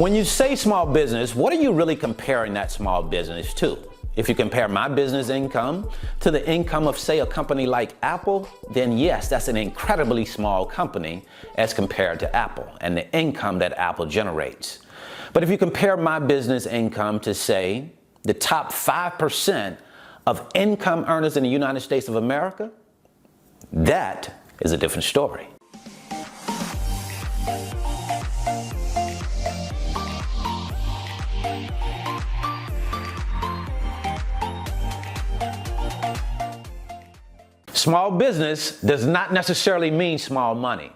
When you say small business, what are you really comparing that small business to? If you compare my business income to the income of, say, a company like Apple, then yes, that's an incredibly small company as compared to Apple and the income that Apple generates. But if you compare my business income to, say, the top 5% of income earners in the United States of America, that is a different story. Small business does not necessarily mean small money.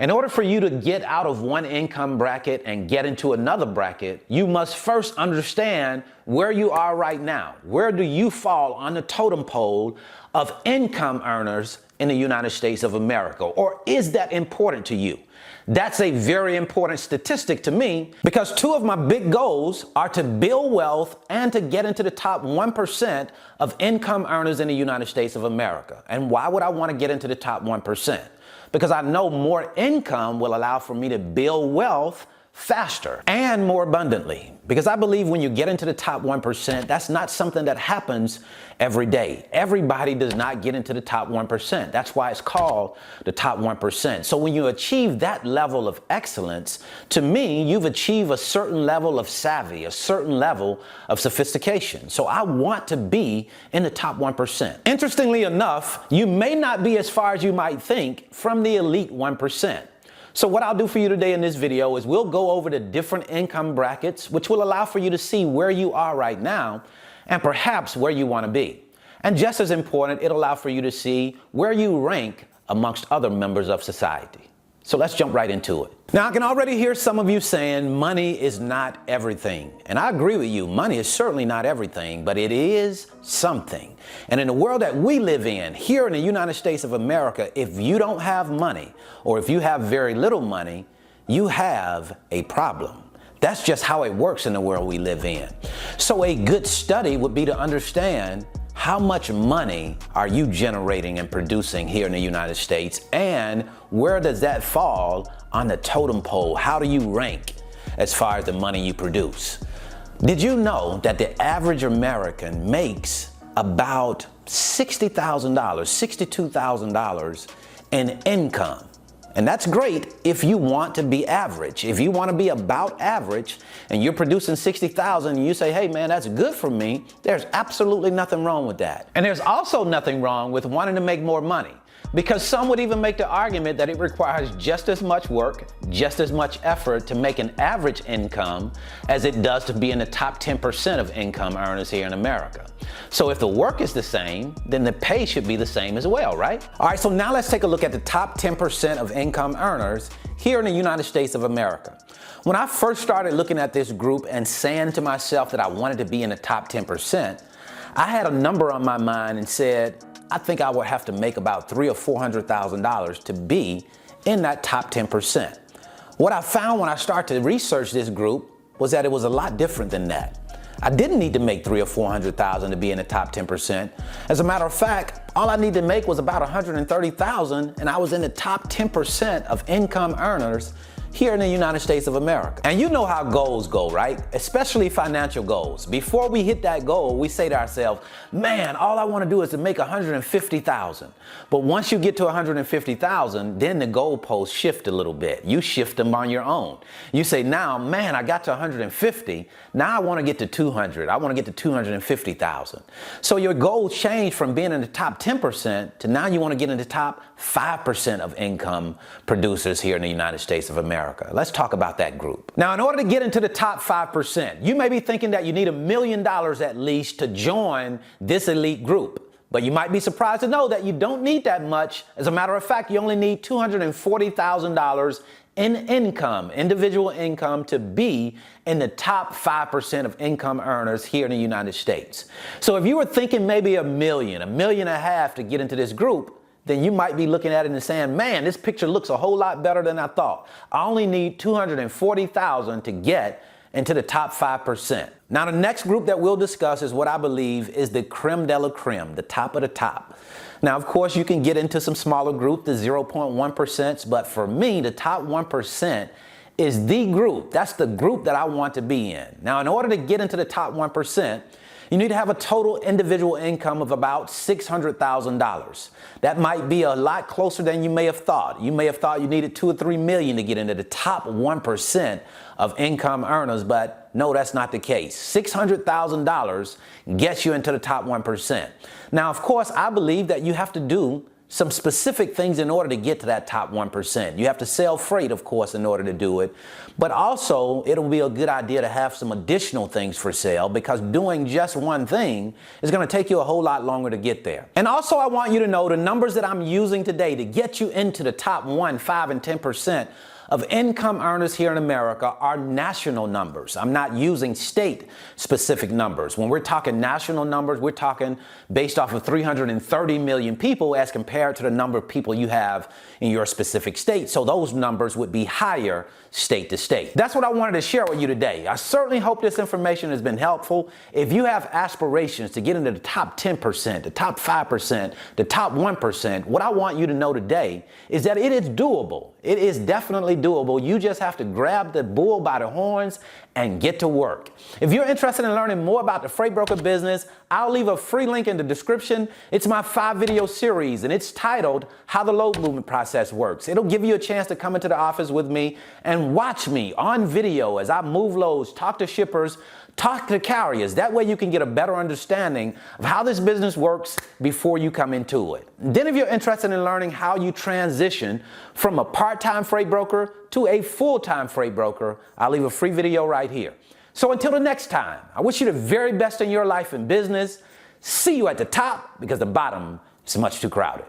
In order for you to get out of one income bracket and get into another bracket, you must first understand where you are right now. Where do you fall on the totem pole of income earners in the United States of America? Or is that important to you? That's a very important statistic to me because two of my big goals are to build wealth and to get into the top 1% of income earners in the United States of America. And why would I want to get into the top 1%? Because I know more income will allow for me to build wealth faster and more abundantly. Because I believe when you get into the top 1%, that's not something that happens every day. Everybody does not get into the top 1%. That's why it's called the top 1%. So when you achieve that level of excellence, to me, you've achieved a certain level of savvy, a certain level of sophistication. So I want to be in the top 1%. Interestingly enough, you may not be as far as you might think from the elite 1%. So what I'll do for you today in this video is we'll go over the different income brackets, which will allow for you to see where you are right now and perhaps where you want to be. And just as important, it'll allow for you to see where you rank amongst other members of society. So let's jump right into it. Now, I can already hear some of you saying money is not everything. And I agree with you. Money is certainly not everything, but it is something. And in the world that we live in, here in the United States of America, if you don't have money or if you have very little money, you have a problem. That's just how it works in the world we live in. So a good study would be to understand how much money are you generating and producing here in the United States, and where does that fall on the totem pole? How do you rank as far as the money you produce? Did you know that the average American makes about $60,000, $62,000 in income? And that's great if you want to be average. If you want to be about average and you're producing 60,000 and you say, hey man, that's good for me, there's absolutely nothing wrong with that. And there's also nothing wrong with wanting to make more money, because some would even make the argument that it requires just as much work, just as much effort to make an average income as it does to be in the top 10% of income earners here in America. So if the work is the same, then the pay should be the same as well, right? All right, so now let's take a look at the top 10% of income earners here in the United States of America. When I first started looking at this group and saying to myself that I wanted to be in the top 10%, I had a number on my mind and said, I think I would have to make about $300,000 or $400,000 to be in that top 10%. What I found when I started to research this group was that it was a lot different than that. I didn't need to make $300,000 or $400,000 to be in the top 10%. As a matter of fact, all I needed to make was about $130,000, and I was in the top 10% of income earners here in the United States of America. And you know how goals go, right? Especially financial goals. Before we hit that goal, we say to ourselves, man, all I want to do is to make $150,000. But once you get to $150,000, then the goalposts shift a little bit. You shift them on your own. You say, now, man, I got to 150. Now I want to get to 200. I want to get to 250,000. So your goals change from being in the top 10% to now you want to get in the top 5% of income producers here in the United States of America. Let's talk about that group. Now, in order to get into the top 5%, you may be thinking that you need $1 million at least to join this elite group. But you might be surprised to know that you don't need that much. As a matter of fact, you only need $240,000 in income, individual income, to be in the top 5% of income earners here in the United States. So if you were thinking maybe $1 million, $1.5 million to get into this group, then you might be looking at it and saying, man, this picture looks a whole lot better than I thought. I only need $240,000 to get into the top 5%. Now, the next group that we'll discuss is what I believe is the creme de la creme, the top of the top. Now, of course, you can get into some smaller group, the 0.1%, but for me, the top 1% is the group. That's the group that I want to be in. Now, in order to get into the top 1%, you need to have a total individual income of about $600,000. That might be a lot closer than you may have thought. You may have thought you needed 2 or 3 million to get into the top 1% of income earners, but no, that's not the case. $600,000 gets you into the top 1%. Now, of course, I believe that you have to do some specific things in order to get to that top 1%. You have to sell freight, of course, in order to do it. But also, it'll be a good idea to have some additional things for sale, because doing just one thing is going to take you a whole lot longer to get there. And also, I want you to know the numbers that I'm using today to get you into the top 1, 5, and 10% of income earners here in America are national numbers. I'm not using state-specific numbers. When we're talking national numbers, we're talking based off of 330 million people as compared to the number of people you have in your specific state. So those numbers would be higher state to state. That's what I wanted to share with you today. I certainly hope this information has been helpful. If you have aspirations to get into the top 10%, the top 5%, the top 1%, what I want you to know today is that it is doable. It is definitely doable. You just have to grab the bull by the horns and get to work. If you're interested in learning more about the freight broker business, I'll leave a free link in the description. It's my 5-video series, and it's titled How the Load Movement Process Works. It'll give you a chance to come into the office with me and watch me on video as I move loads, talk to shippers, talk to carriers. That way you can get a better understanding of how this business works before you come into it. Then if you're interested in learning how you transition from a part-time freight broker to a full-time freight broker, I'll leave a free video right here. So until the next time, I wish you the very best in your life and business. See you at the top, because the bottom is much too crowded.